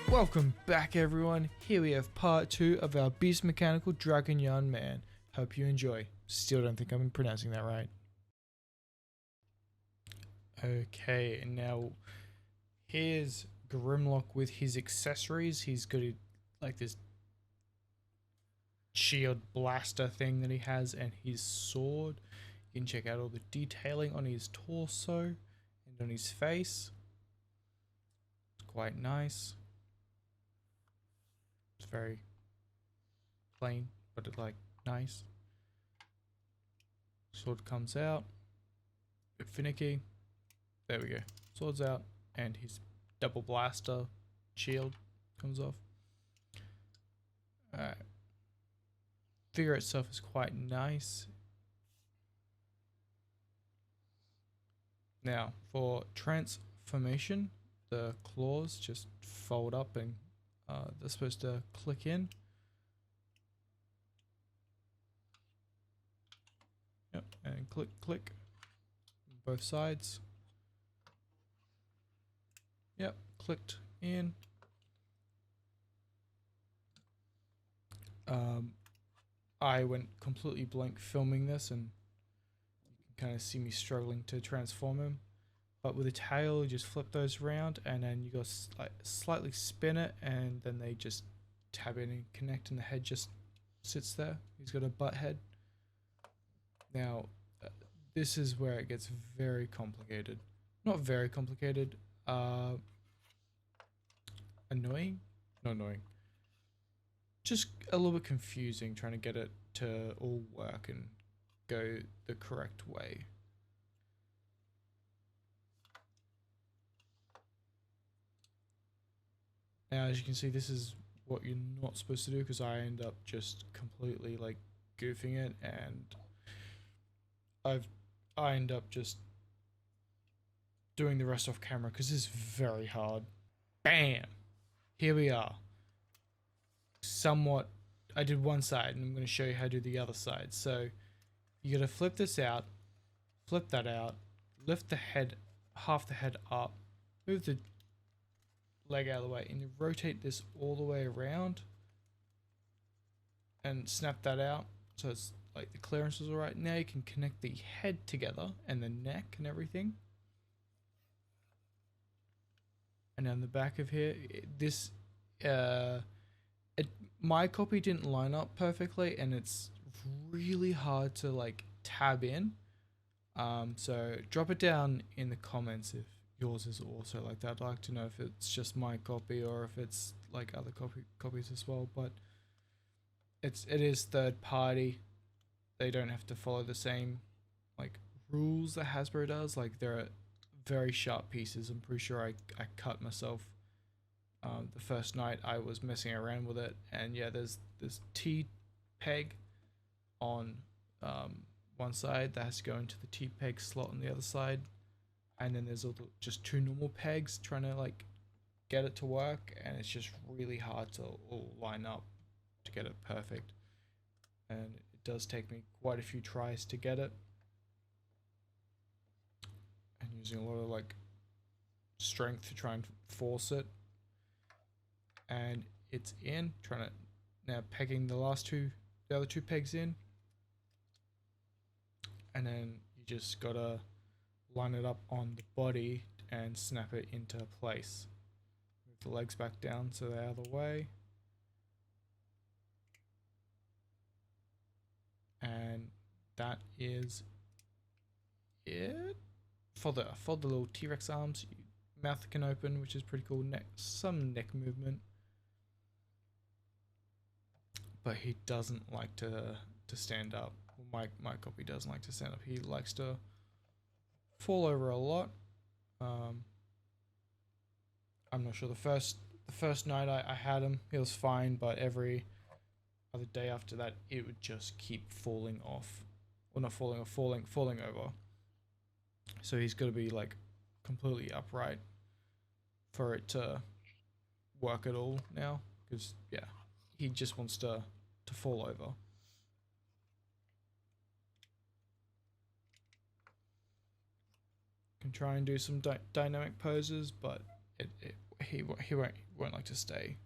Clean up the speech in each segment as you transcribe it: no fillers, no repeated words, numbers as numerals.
Welcome back everyone, here we have part 2 of our Beast Mechanical Dragonyan man. Hope you enjoy. Still don't think I'm pronouncing that right. Okay, and now here's Grimlock with his accessories. He's got like this shield blaster thing that he has and his sword. You can check out all the detailing on his torso and on his face. It's quite nice. It's very plain, but it's like nice. Sword comes out. Bit finicky. There we go. Sword's out, and his double blaster shield comes off. Alright. Figure itself is quite nice. Now, for transformation, the claws just fold up and they're supposed to click in. Yep, and click, click on both sides. Yep, clicked in. I went completely blank filming this, and you can kind of see me struggling to transform him. But with a tail, you just flip those around, and then you got like slightly spin it, and then they just tab in and connect, and the head just sits there. He's got a butt head. Now, this is where it gets very complicated. Not very complicated. Annoying? Not annoying. Just a little bit confusing trying to get it to all work and go the correct way. Now, as you can see, this is what you're not supposed to do, because I end up just completely like goofing it, and I end up just doing the rest off camera because this is very hard. Bam! Here we are. Somewhat, I did one side, and I'm going to show you how to do the other side. So you got to flip this out, flip that out, lift the head, half the head up, move the leg out of the way, and you rotate this all the way around and snap that out so it's like the clearance is alright. Now you can connect the head together and the neck and everything. And on the back of here, this my copy didn't line up perfectly, and it's really hard to like tab in. So drop it down in the comments if yours is also like that. I'd like to know if it's just my copy or if it's like other copies as well. But it is third party. They don't have to follow the same like rules that Hasbro does. Like, there are very sharp pieces. I'm pretty sure I cut myself the first night I was messing around with it, and yeah, there's this T peg on one side that has to go into the T peg slot on the other side, and then there's just two normal pegs trying to like get it to work, and it's just really hard to all line up to get it perfect, and it does take me quite a few tries to get it, and using a lot of like strength to try and force it. And it's in, trying to now pegging the other two pegs in, and then you just gotta line it up on the body and snap it into place. Move the legs back down so they're out of the way, and that is it for the little T-Rex arms. Mouth can open, which is pretty cool. Some neck movement. But he doesn't like to stand up. Well, my copy doesn't like to stand up. He likes to fall over a lot. I'm not sure. The first night I had him, he was fine, but every other day after that, it would just keep falling off. Well, not falling off, falling over. So he's got to be like completely upright for it to work at all now, because yeah, he just wants to fall over. can try and do some dynamic poses, but he won't like to stay.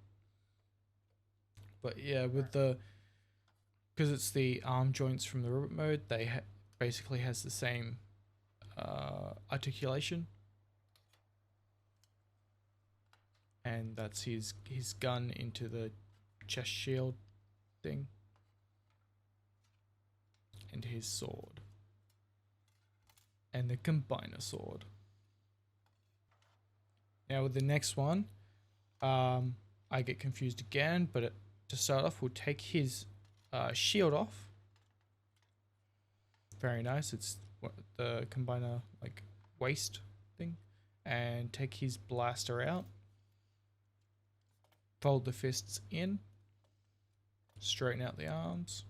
But yeah, with because it's the arm joints from the robot mode, they basically has the same articulation, and that's his gun into the chest shield thing, and his sword, and the combiner sword. Now with the next one, I get confused again, but to start off, we'll take his shield off. Very nice. It's the combiner like waist thing, and take his blaster out. Fold the fists in. Straighten out the arms.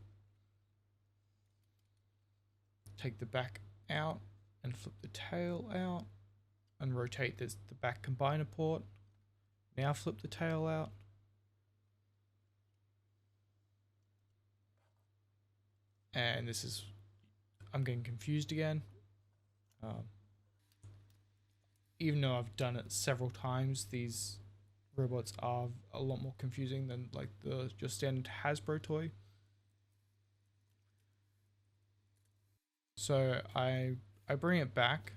Take the back out and flip the tail out, and rotate the back combiner port. Now flip the tail out. And this is, I'm getting confused again. Even though I've done it several times, these robots are a lot more confusing than like your standard Hasbro toy. So I bring it back,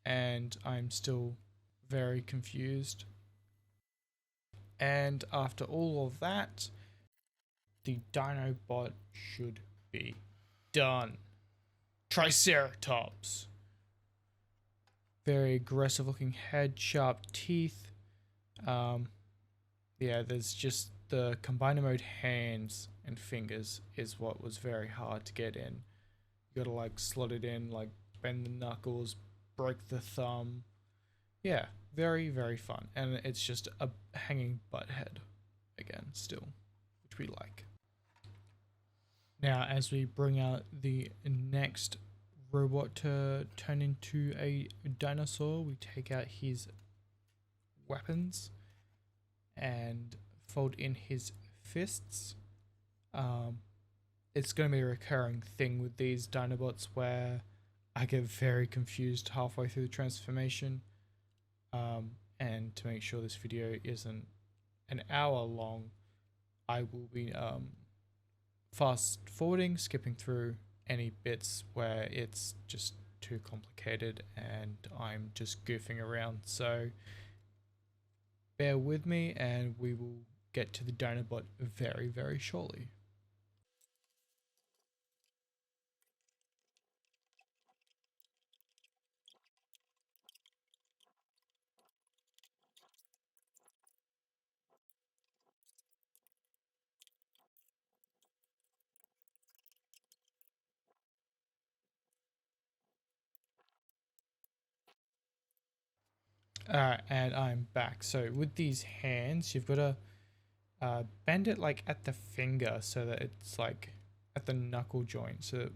and I'm still very confused. And after all of that, the Dinobot should be done. Triceratops. Very aggressive looking head, sharp teeth. Yeah, there's just the combiner mode hands and fingers is what was very hard to get in. You gotta like slot it in, like bend the knuckles, break the thumb. Yeah, very, very fun. And it's just a hanging butt head again, still, which we like. Now, as we bring out the next robot to turn into a dinosaur, we take out his weapons and fold in his fists. It's going to be a recurring thing with these Dinobots where I get very confused halfway through the transformation. And to make sure this video isn't an hour long, I will be fast forwarding, skipping through any bits where it's just too complicated and I'm just goofing around. So bear with me and we will get to the Dinobot very, very shortly. And I'm back. So with these hands, you've got to bend it like at the finger so that it's like at the knuckle joint. So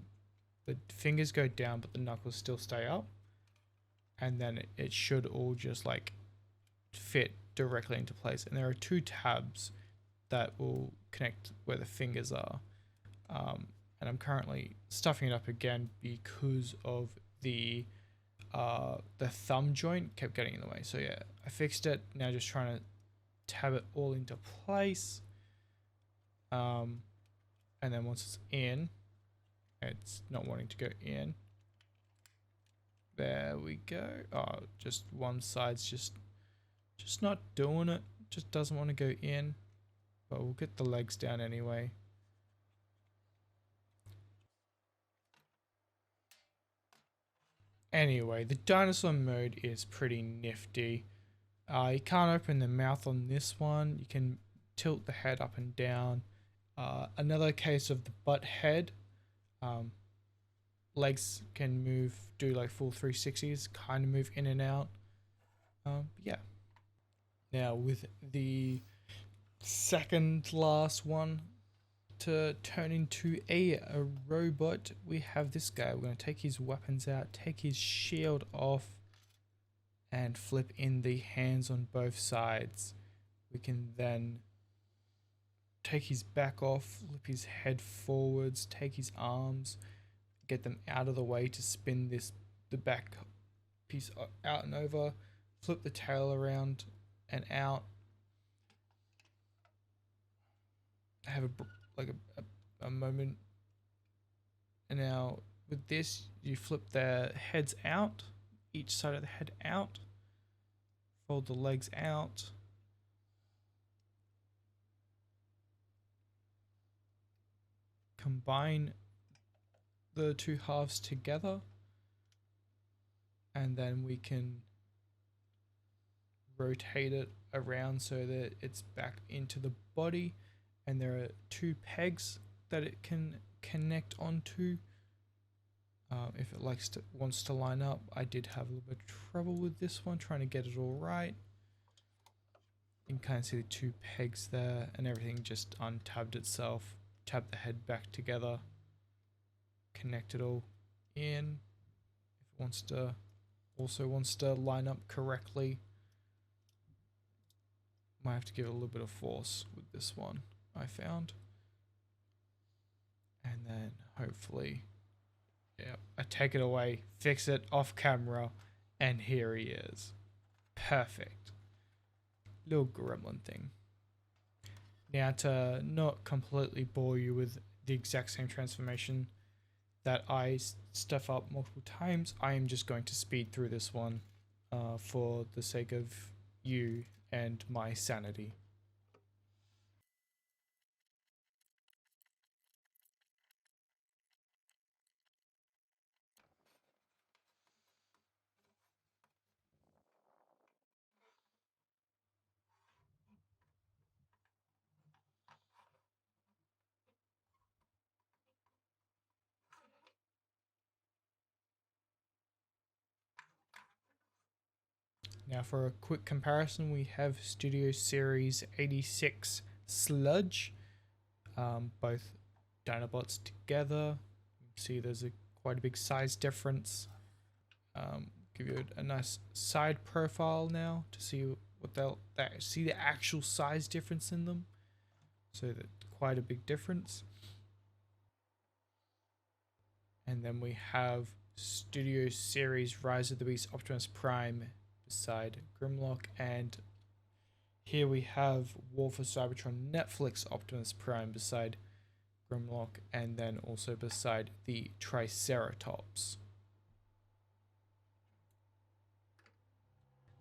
the fingers go down, but the knuckles still stay up. And then it should all just like fit directly into place. And there are two tabs that will connect where the fingers are. And I'm currently stuffing it up again because of the thumb joint kept getting in the way. So yeah, I fixed it. Now just trying to tab it all into place. And then once it's in, it's not wanting to go in. There we go. Oh, just one side's just not doing it. Just doesn't want to go in. But we'll get the legs down anyway. Anyway, the dinosaur mode is pretty nifty. You can't open the mouth on this one. You can tilt the head up and down. Another case of the butt head. Legs can move, do like full 360s, kind of move in and out. Yeah. Now with the second last one to turn into a robot, we have this guy. We're going to take his weapons out, take his shield off, and flip in the hands on both sides. We can then take his back off, flip his head forwards, take his arms, get them out of the way to spin the back piece out and over, flip the tail around and out. Have a moment, and now with this you flip the heads out, each side of the head out, fold the legs out, combine the two halves together, and then we can rotate it around so that it's back into the body, and there are two pegs that it can connect onto. If it wants to line up. I did have a little bit of trouble with this one, trying to get it all right. You can kind of see the two pegs there, and everything just untabbed itself. Tab the head back together, connect it all in. If it wants to line up correctly. Might have to give it a little bit of force with this one, I found. And then hopefully, yeah, I take it away, fix it off camera, and here he is. Perfect. Little gremlin thing. Now, to not completely bore you with the exact same transformation that I stuff up multiple times, I am just going to speed through this one for the sake of you and my sanity. Now for a quick comparison, we have Studio Series 86 Sludge, both Dinobots together. You can see there's quite a big size difference. Give you a nice side profile now to see what see the actual size difference in them. So that quite a big difference. And then we have Studio Series Rise of the Beast Optimus Prime beside Grimlock, and here we have War for Cybertron Netflix Optimus Prime beside Grimlock, and then also beside the Triceratops.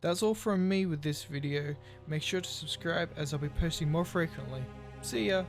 That's all from me with this video. Make sure to subscribe as I'll be posting more frequently. See ya!